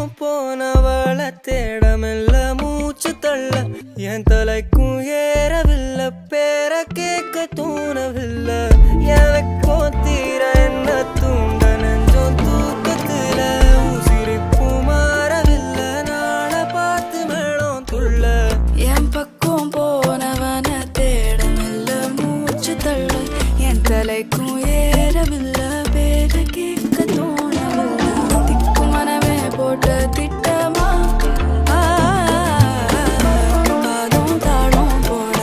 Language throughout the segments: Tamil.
பக்கம் போனவள தேடமில்ல மூச்சு தள்ள என் தலைக்கும் ஏறவில்லை பேர கேட்க தோணவில்லை எனக்கோ தீர என்ன தூண்ட நெஞ்சம் தூக்கத்துல உசிரிப்பு மாறவில்லை நாள பார்த்து மேளம் துள்ள என் பக்கம் போனவன தேடமில்ல மூச்சு தள்ள என் தலைக்கும் ஏறவில்லை பேர கேட்க தோணவில்லை திக்கு மனமே போட்ட திட்டமா பாதம் தாளம் போட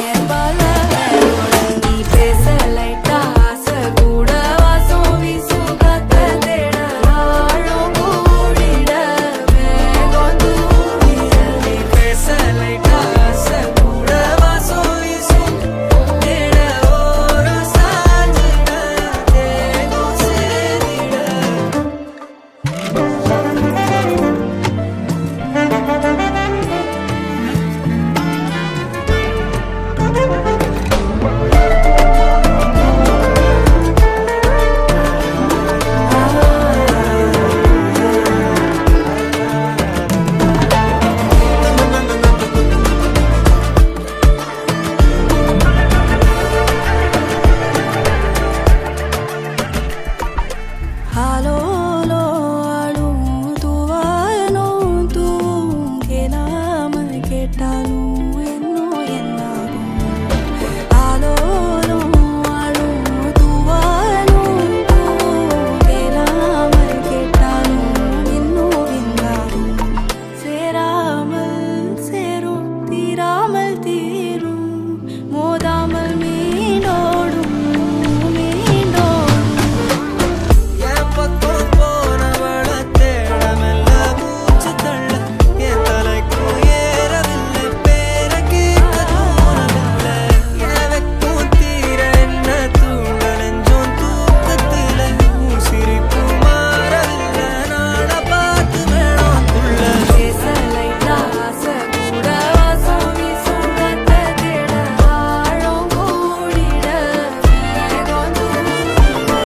என் பால நீ பேச லைட்டா ஆசை கூட வாசம் வீசும் காத்த தேட ஆழம் கூடிட மேகம் தூவிட நீ பேச லைட்டா ஆசை கூட வாசம் வீசும் தேட ஓரம் சாஞ்சிட தேகம் சேரிட ஹலோ